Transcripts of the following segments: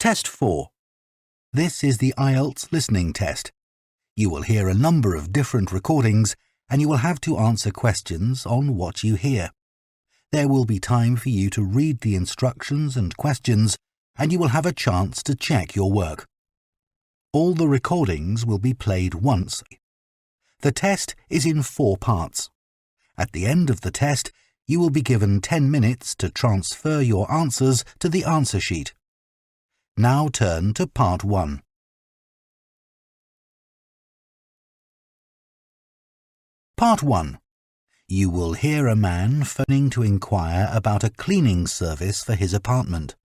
Test 4. This is the IELTS listening test. You will hear a number of different recordings and you will have to answer questions on what you hear. There will be time for you to read the instructions and questions and you will have a chance to check your work. All the recordings will be played once. The test is in 4 parts. At the end of the test, you will be given 10 minutes to transfer your answers to the answer sheet. Now turn to Part 1. Part 1. You will hear a man phoning to inquire about a cleaning service for his apartment.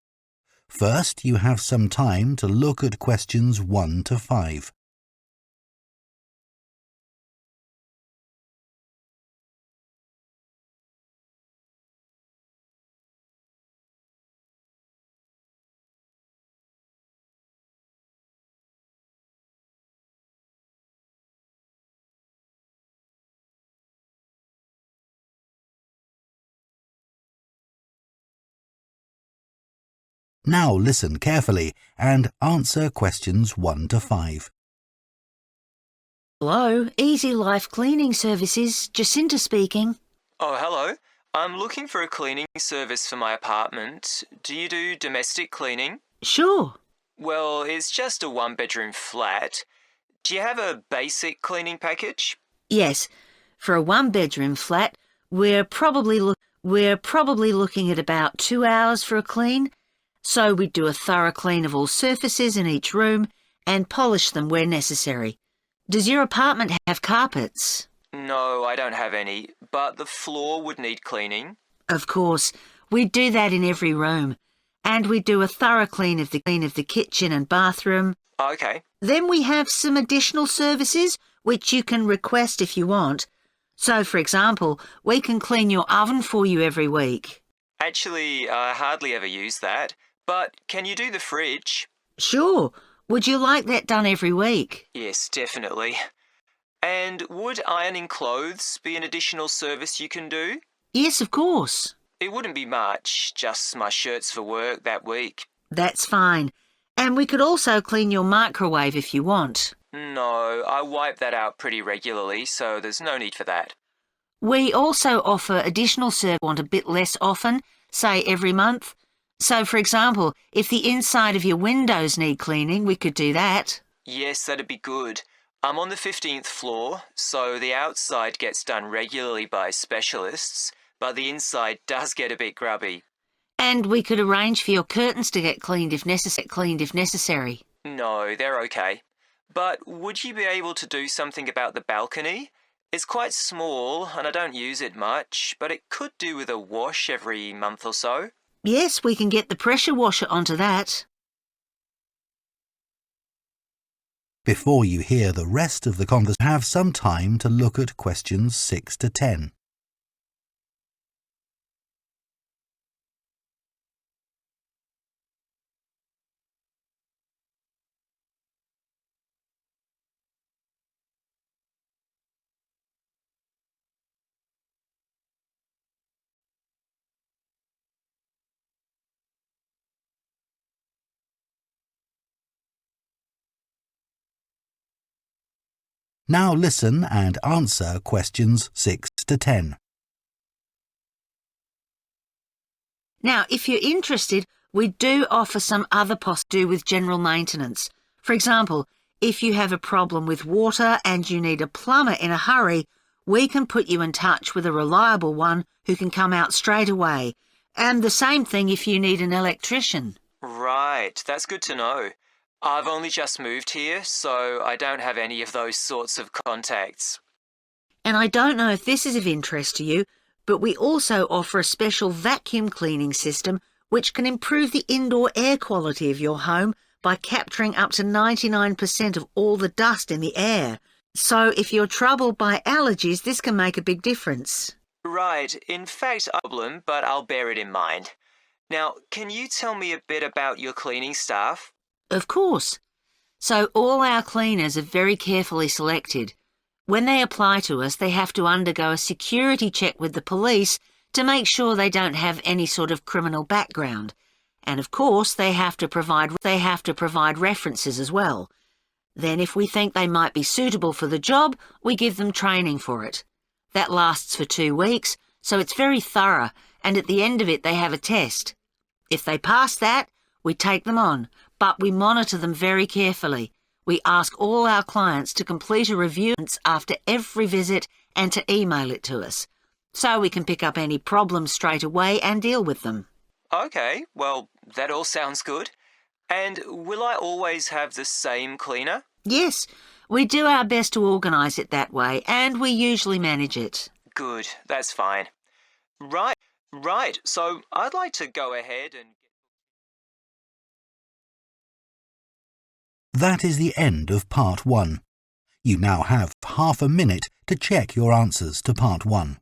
First, you have some time to look at questions 1 to 5. Now listen carefully and answer questions 1 to 5. Hello, Easy Life Cleaning Services, Jacinta speaking. Oh, hello. I'm looking for a cleaning service for my apartment. Do you do domestic cleaning? Sure. Well, it's just a 1-bedroom flat. Do you have a basic cleaning package? Yes, for a 1-bedroom flat, we're probably looking at about 2 hours for a clean. So we do a thorough clean of all surfaces in each room and polish them where necessary. Does your apartment have carpets? No, I don't have any, but the floor would need cleaning. Of course, we do that in every room. And we do a thorough clean of the kitchen and bathroom. Okay. Then we have some additional services which you can request if you want. So, for example, we can clean your oven for you every week. Actually, I hardly ever use that. But can you do the fridge? Sure. Would you like that done every week? Yes, definitely. And would ironing clothes be an additional service you can do? Yes, of course. It wouldn't be much, just my shirts for work that week. That's fine. And we could also clean your microwave if you want. No, I wipe that out pretty regularly, so there's no need for that. We also offer additional service you want a bit less often, say every month. So, for example, if the inside of your windows need cleaning, we could do that. Yes, that'd be good. I'm on the 15th floor, so the outside gets done regularly by specialists, but the inside does get a bit grubby. And we could arrange for your curtains to get cleaned if necessary. No, they're okay. But would you be able to do something about the balcony? It's quite small and I don't use it much, but it could do with a wash every month or so. Yes, we can get the pressure washer onto that. Before you hear the rest of the conversation, have some time to look at questions 6 to 10. Now listen and answer questions 6 to 10. Now, if you're interested, we do offer some other do with general maintenance. For example, if you have a problem with water and you need a plumber in a hurry, we can put you in touch with a reliable one who can come out straight away. And the same thing if you need an electrician. Right, that's good to know. I've only just moved here, so I don't have any of those sorts of contacts. And I don't know if this is of interest to you, but we also offer a special vacuum cleaning system which can improve the indoor air quality of your home by capturing up to 99% of all the dust in the air. So if you're troubled by allergies, this can make a big difference. Right, in fact, a problem, but I'll bear it in mind. Now, can you tell me a bit about your cleaning staff? Of course. So all our cleaners are very carefully selected. When they apply to us, they have to undergo a security check with the police to make sure they don't have any sort of criminal background. And of course, they have to provide references as well. Then if we think they might be suitable for the job, we give them training for it. That lasts for 2 weeks, so it's very thorough, and at the end of it they have a test. If they pass that, we take them on, but we monitor them very carefully. We ask all our clients to complete a review after every visit and to email it to us, so we can pick up any problems straight away and deal with them. Okay, well, that all sounds good. And will I always have the same cleaner? Yes, we do our best to organise it that way, and we usually manage it. Good, that's fine. Right, so I'd like to go ahead and... That is the end of Part 1. You now have half a minute to check your answers to Part 1.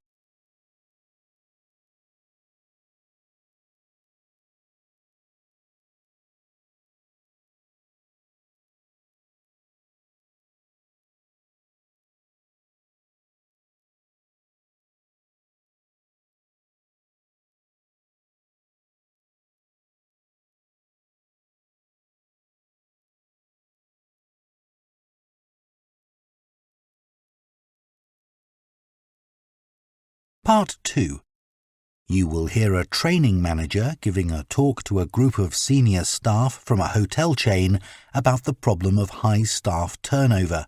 Part 2. You will hear a training manager giving a talk to a group of senior staff from a hotel chain about the problem of high staff turnover.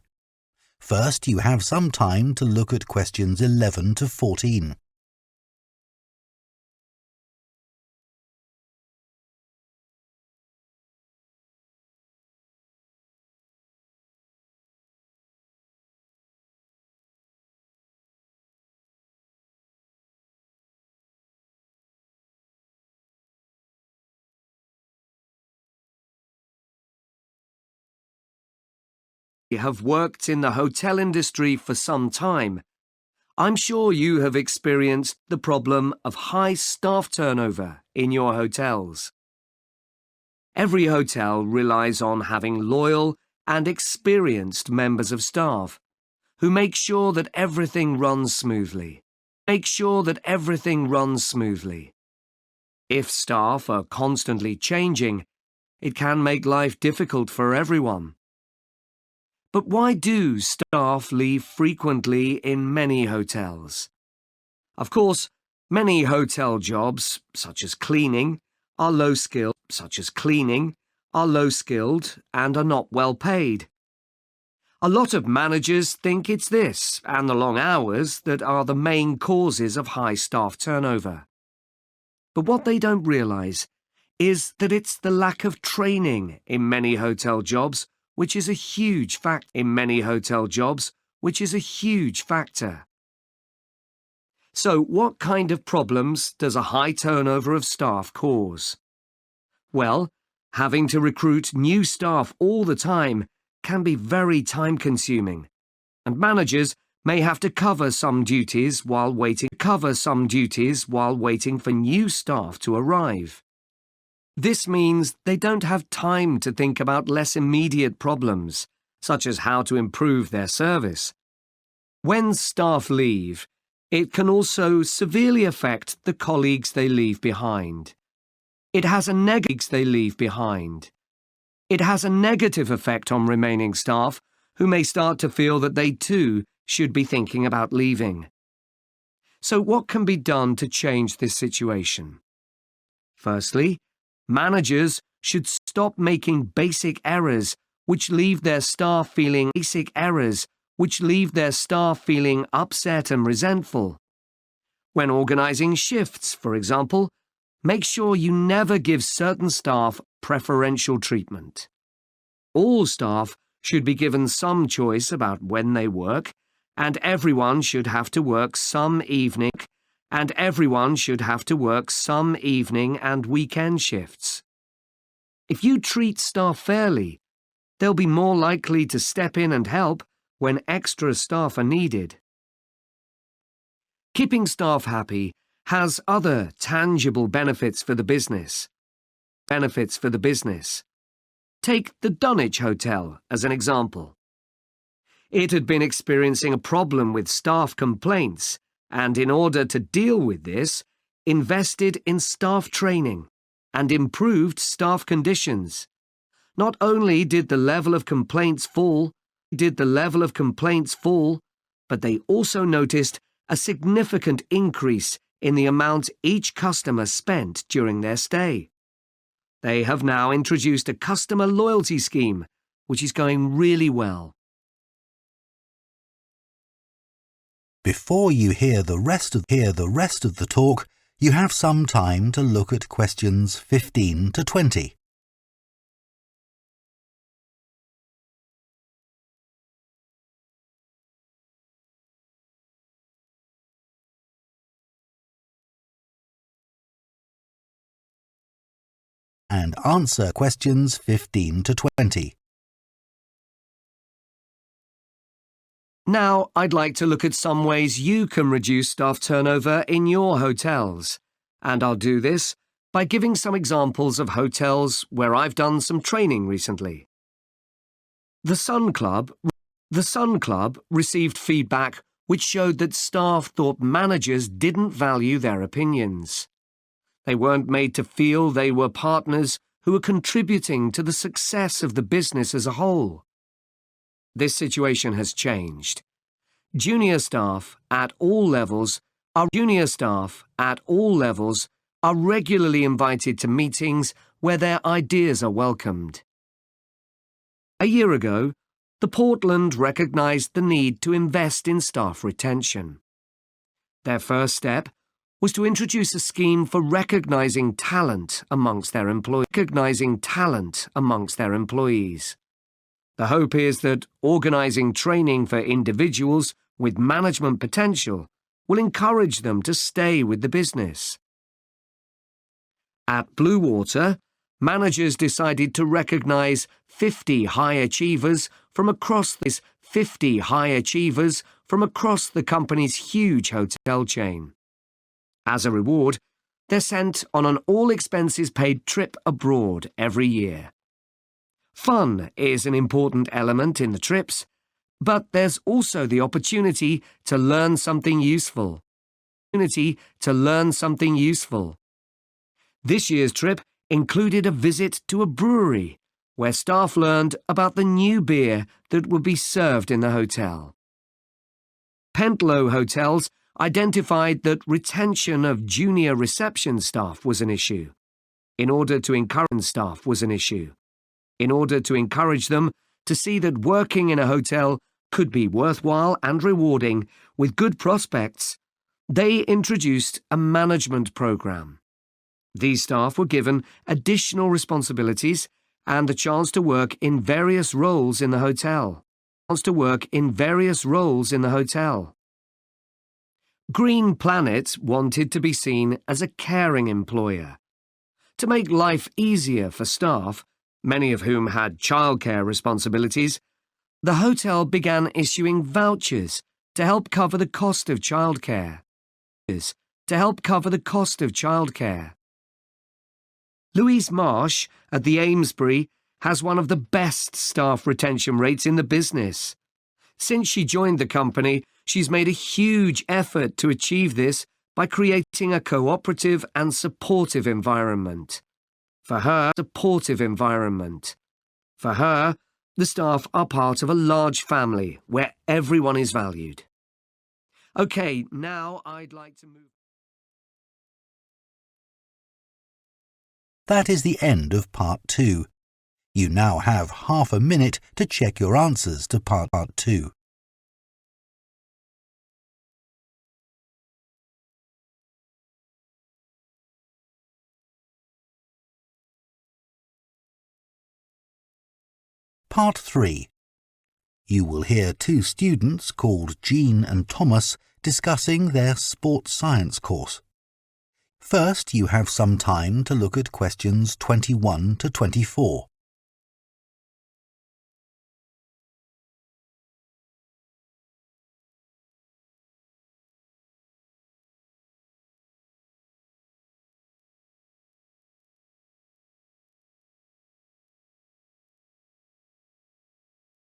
First, you have some time to look at questions 11 to 14. Have worked in the hotel industry for some time, I'm sure you have experienced the problem of high staff turnover in your hotels. Every hotel relies on having loyal and experienced members of staff who make sure that everything runs smoothly. If staff are constantly changing, it can make life difficult for everyone. But why do staff leave frequently in many hotels? Of course, many hotel jobs, such as cleaning, are low-skilled and are not well paid. A lot of managers think it's this and the long hours that are the main causes of high staff turnover. But what they don't realise is that it's the lack of training in many hotel jobs which is a huge factor. So, what kind of problems does a high turnover of staff cause? Well, having to recruit new staff all the time can be very time-consuming, and managers may have to cover some duties while waiting for new staff to arrive. This means they don't have time to think about less immediate problems, such as how to improve their service. When staff leave, it can also severely affect the colleagues they leave behind. It has a negative effect on remaining staff, who may start to feel that they too should be thinking about leaving. So what can be done to change this situation? Firstly, managers should stop making basic errors which leave their staff feeling upset and resentful. When organising shifts, for example, make sure you never give certain staff preferential treatment. All staff should be given some choice about when they work, and everyone should have to work some evening and weekend shifts. If you treat staff fairly, they'll be more likely to step in and help when extra staff are needed. Keeping staff happy has other tangible benefits for the business. Take the Dunwich Hotel as an example. It had been experiencing a problem with staff complaints, and in order to deal with this, invested in staff training. and improved staff conditions. Not only did the level of complaints fall, but they also noticed a significant increase in the amount each customer spent during their stay. They have now introduced a customer loyalty scheme, which is going really well. Before you hear the rest of the talk, you have some time to look at questions 15 to 20. And answer questions 15 to 20. Now, I'd like to look at some ways you can reduce staff turnover in your hotels. And I'll do this by giving some examples of hotels where I've done some training recently. The Sun Club received feedback which showed that staff thought managers didn't value their opinions. They weren't made to feel they were partners who were contributing to the success of the business as a whole. This situation has changed. Junior staff at all levels are regularly invited to meetings where their ideas are welcomed. A year ago, the Portland recognized the need to invest in staff retention. Their first step was to introduce a scheme for recognizing talent amongst their employees. The hope is that organizing training for individuals with management potential will encourage them to stay with the business. At Blue Water, managers decided to recognize 50 high achievers from across the company's huge hotel chain. As a reward, they're sent on an all-expenses-paid trip abroad every year. Fun is an important element in the trips, but there's also the opportunity to learn something useful. This year's trip included a visit to a brewery, where staff learned about the new beer that would be served in the hotel. Pentlow Hotels identified that retention of junior reception staff was an issue. In order to encourage them to see that working in a hotel could be worthwhile and rewarding with good prospects, they introduced a management program. These staff were given additional responsibilities and the chance to work in various roles in the hotel. Green Planet wanted to be seen as a caring employer. To make life easier for staff, many of whom had childcare responsibilities, the hotel began issuing vouchers to help cover the cost of childcare. Louise Marsh at the Amesbury has one of the best staff retention rates in the business. Since she joined the company, she's made a huge effort to achieve this by creating a cooperative and supportive environment. For her, the staff are part of a large family where everyone is valued. Okay, now I'd like to move. That is the end of Part 2. You now have half a minute to check your answers to Part 2. Part 3. You will hear two students called Jean and Thomas discussing their sports science course. First, you have some time to look at questions 21 to 24.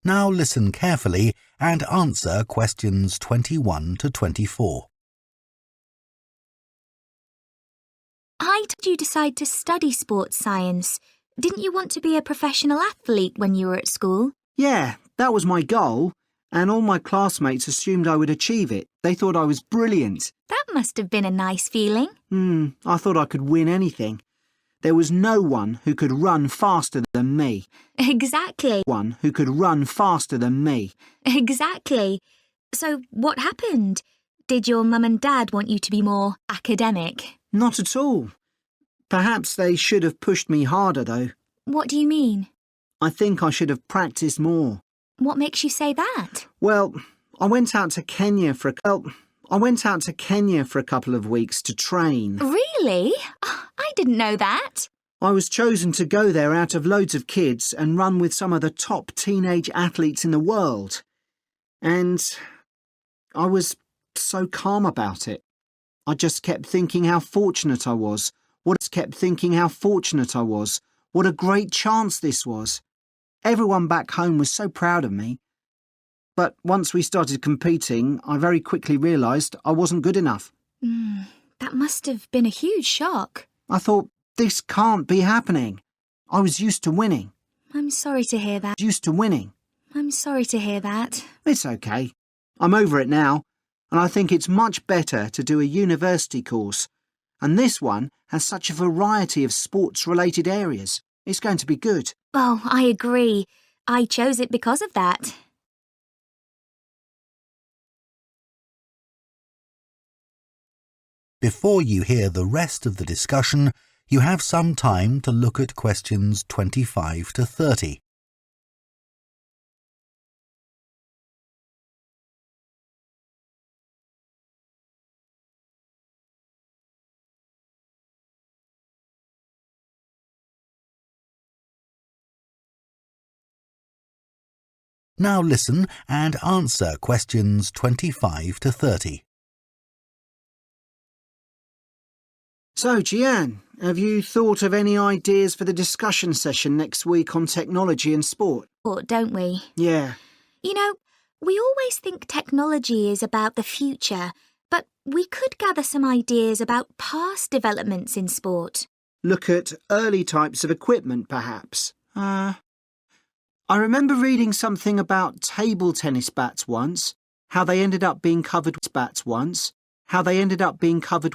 Now listen carefully and answer questions 21 to 24. Why did you decide to study sports science? Didn't you want to be a professional athlete when you were at school? Yeah, that was my goal, and all my classmates assumed I would achieve it. They thought I was brilliant. That must have been a nice feeling. I thought I could win anything. There was no one who could run faster than me. Exactly. One who could run faster than me. Exactly. So what happened? Did your mum and dad want you to be more academic? Not at all. Perhaps they should have pushed me harder, though. What do you mean? I think I should have practiced more. What makes you say that? Well, I went out to Kenya for a couple of weeks to train. Really? Oh, I didn't know that. I was chosen to go there out of loads of kids and run with some of the top teenage athletes in the world. And I was so calm about it. I just kept thinking how fortunate I was. What a great chance this was. Everyone back home was so proud of me. But once we started competing, I very quickly realised I wasn't good enough. That must have been a huge shock. I thought, this can't be happening. I was used to winning. I'm sorry to hear that. I'm sorry to hear that. It's okay. I'm over it now, and I think it's much better to do a university course. And this one has such a variety of sports-related areas. It's going to be good. Oh, I agree. I chose it because of that. Before you hear the rest of the discussion, you have some time to look at questions 25 to 30. Now listen and answer questions 25 to 30. So, Jian, have you thought of any ideas for the discussion session next week on technology and sport? Don't we? Yeah. You know, we always think technology is about the future, but we could gather some ideas about past developments in sport. Look at early types of equipment, perhaps. I remember reading something about table tennis bats once, how they ended up being covered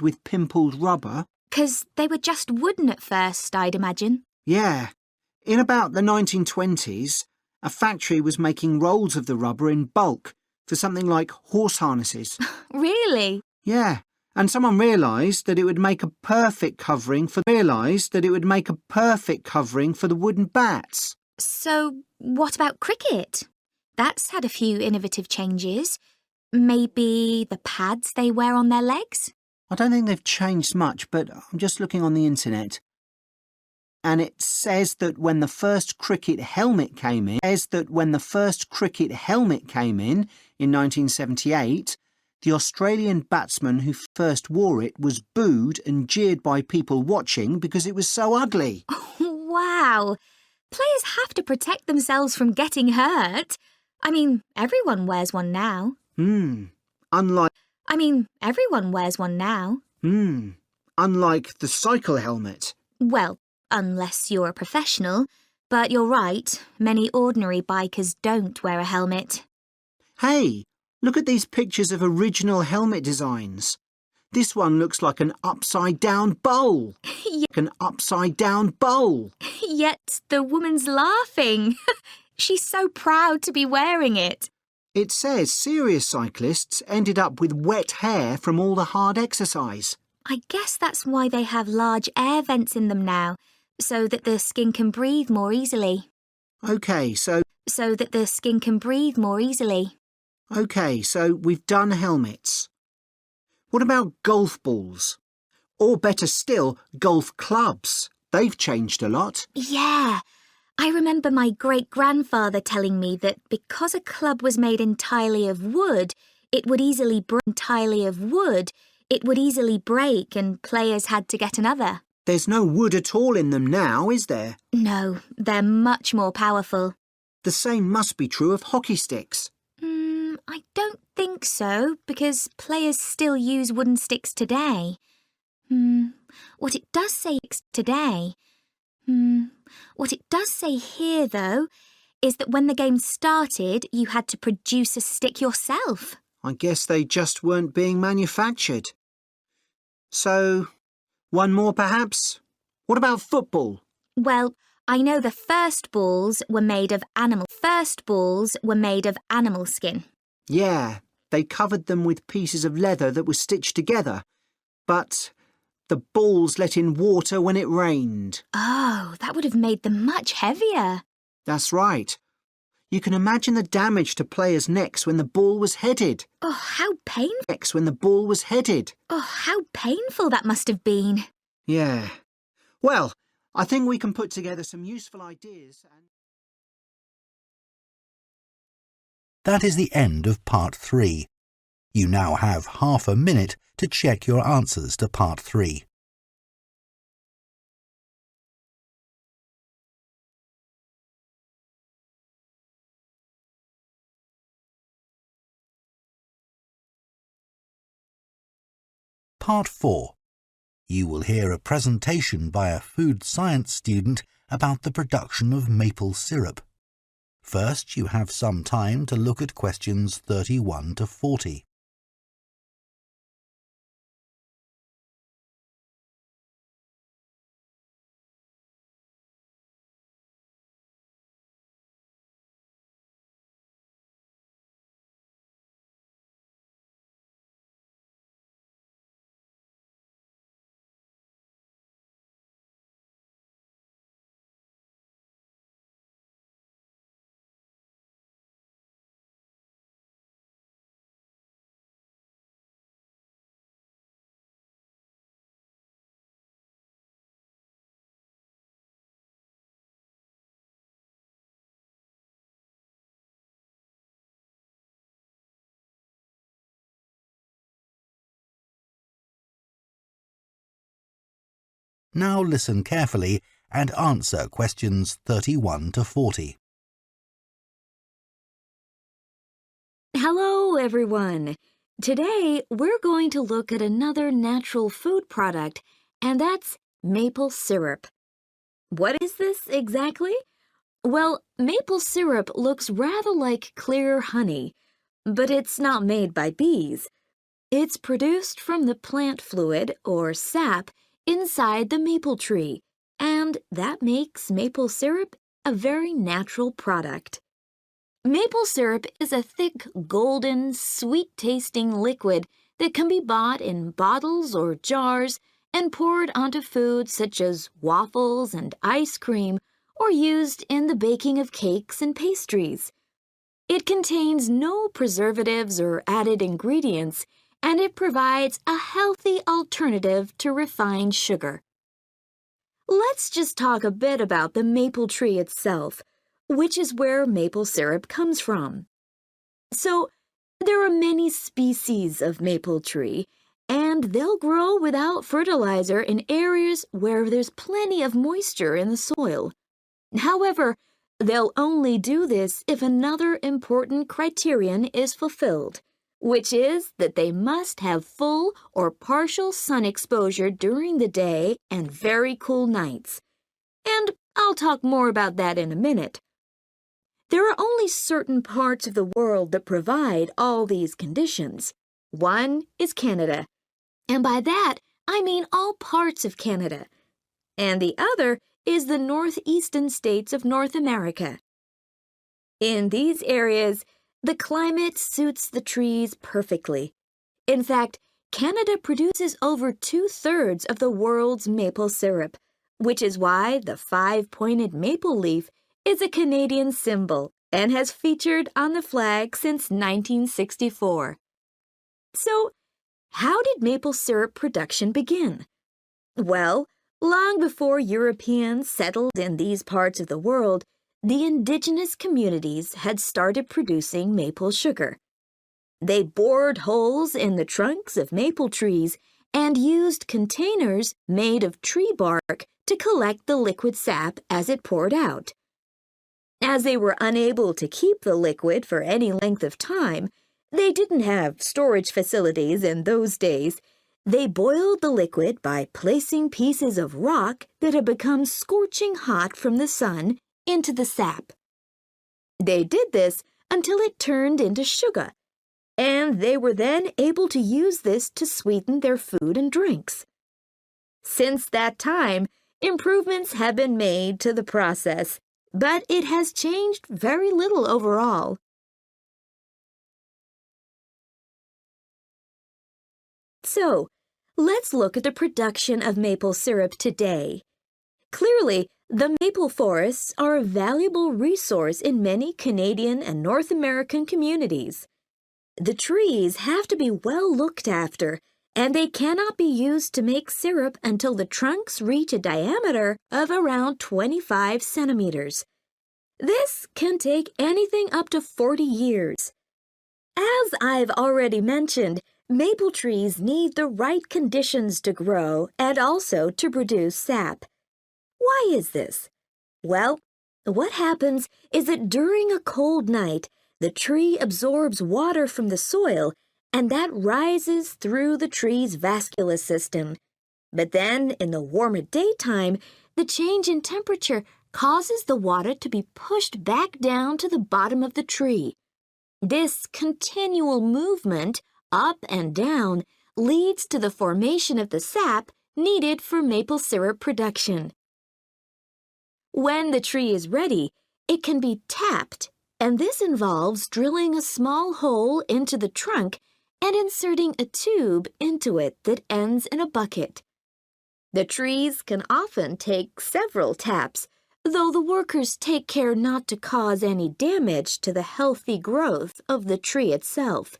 with pimpled rubber. 'Cause they were just wooden at first, I'd imagine. Yeah. In about the 1920s, a factory was making rolls of the rubber in bulk for something like horse harnesses. Really? Yeah. And someone realised that it would make a perfect covering for the wooden bats. So, what about cricket? That's had a few innovative changes. Maybe the pads they wear on their legs? I don't think they've changed much, but I'm just looking on the internet. And it says that when the first cricket helmet came in, in 1978, the Australian batsman who first wore it was booed and jeered by people watching because it was so ugly. Wow! Players have to protect themselves from getting hurt. I mean, everyone wears one now. Unlike the cycle helmet. Well, unless you're a professional. But you're right, many ordinary bikers don't wear a helmet. Hey, look at these pictures of original helmet designs. This one looks like an upside-down bowl. Yet the woman's laughing. She's so proud to be wearing it. It says serious cyclists ended up with wet hair from all the hard exercise. I guess that's why they have large air vents in them now, so that the skin can breathe more easily. Okay, so we've done helmets. What about golf balls? Or better still, golf clubs. They've changed a lot. Yeah. I remember my great-grandfather telling me that because a club was made entirely of wood, it would easily break and players had to get another. There's no wood at all in them now, is there? No, they're much more powerful. The same must be true of hockey sticks. I don't think so, because players still use wooden sticks today. What it does say today. What it does say here, though, is that when the game started, you had to produce a stick yourself. I guess they just weren't being manufactured. So, one more perhaps? What about football? Well, I know the first balls were made of animal skin. Yeah, they covered them with pieces of leather that were stitched together. But the balls let in water when it rained. Oh, that would have made them much heavier. That's right. You can imagine the damage to players' necks when the ball was headed. Oh, how painful that must have been. Yeah. Well, I think we can put together some useful ideas and... That is the end of Part 3. You now have half a minute to check your answers to Part 3. Part 4. You will hear a presentation by a food science student about the production of maple syrup. First, you have some time to look at questions 31 to 40. Now listen carefully and answer questions 31 to 40. Hello, everyone. Today, we're going to look at another natural food product, and that's maple syrup. What is this exactly? Well, maple syrup looks rather like clear honey, but it's not made by bees. It's produced from the plant fluid, or sap, inside the maple tree, and that makes maple syrup a very natural product. Maple syrup is a thick, golden, sweet-tasting liquid that can be bought in bottles or jars and poured onto foods such as waffles and ice cream, or used in the baking of cakes and pastries. It contains no preservatives or added ingredients, and it provides a healthy alternative to refined sugar. Let's just talk a bit about the maple tree itself, which is where maple syrup comes from. So, there are many species of maple tree, and they'll grow without fertilizer in areas where there's plenty of moisture in the soil. However, they'll only do this if another important criterion is fulfilled, which is that they must have full or partial sun exposure during the day and very cool nights. And I'll talk more about that in a minute. There are only certain parts of the world that provide all these conditions. One is Canada, and by that I mean all parts of Canada. And the other is the northeastern states of North America. In these areas, the climate suits the trees perfectly. In fact, Canada produces over 2/3 of the world's maple syrup, which is why the 5-pointed maple leaf is a Canadian symbol and has featured on the flag since 1964. So, how did maple syrup production begin? Well, long before Europeans settled in these parts of the world, the indigenous communities had started producing maple sugar. They bored holes in the trunks of maple trees and used containers made of tree bark to collect the liquid sap as it poured out. As they were unable to keep the liquid for any length of time, they didn't have storage facilities in those days. They boiled the liquid by placing pieces of rock that had become scorching hot from the sun into the sap. They did this until it turned into sugar, and they were then able to use this to sweeten their food and drinks. Since that time, improvements have been made to the process, but it has changed very little overall. So, let's look at the production of maple syrup today. Clearly, the maple forests are a valuable resource in many Canadian and North American communities. The trees have to be well looked after, and they cannot be used to make syrup until the trunks reach a diameter of around 25 centimeters. This can take anything up to 40 years. As I've already mentioned, maple trees need the right conditions to grow and also to produce sap. Why is this? Well, what happens is that during a cold night, the tree absorbs water from the soil, and that rises through the tree's vascular system. But then, in the warmer daytime, the change in temperature causes the water to be pushed back down to the bottom of the tree. This continual movement, up and down, leads to the formation of the sap needed for maple syrup production. When the tree is ready, it can be tapped, and this involves drilling a small hole into the trunk and inserting a tube into it that ends in a bucket. The trees can often take several taps, though the workers take care not to cause any damage to the healthy growth of the tree itself.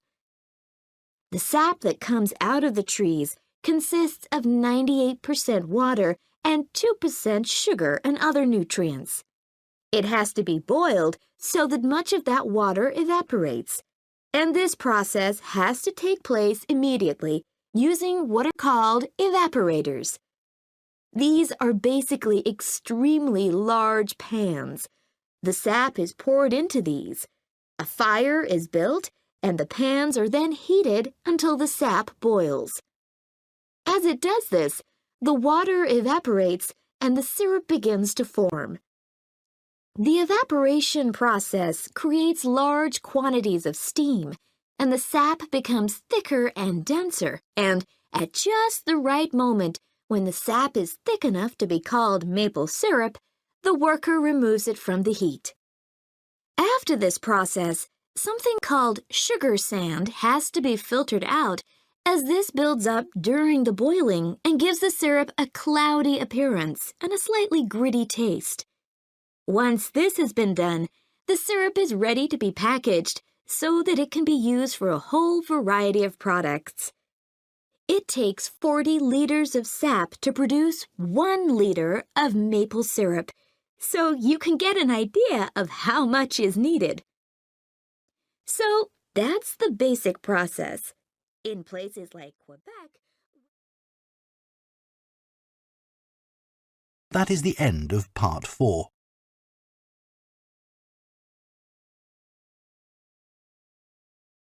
The sap that comes out of the trees consists of 98% water and 2% sugar and other nutrients. It has to be boiled so that much of that water evaporates, and this process has to take place immediately using what are called evaporators. These are basically extremely large pans. The sap is poured into these. A fire is built, and the pans are then heated until the sap boils. As it does this, the water evaporates and the syrup begins to form. The evaporation process creates large quantities of steam, and the sap becomes thicker and denser, and at just the right moment, when the sap is thick enough to be called maple syrup, the worker removes it from the heat. After this process, something called sugar sand has to be filtered out, as this builds up during the boiling and gives the syrup a cloudy appearance and a slightly gritty taste. Once this has been done, the syrup is ready to be packaged so that it can be used for a whole variety of products. It takes 40 liters of sap to produce 1 liter of maple syrup, so you can get an idea of how much is needed. So that's the basic process. In places like Quebec, That is the end of part 4.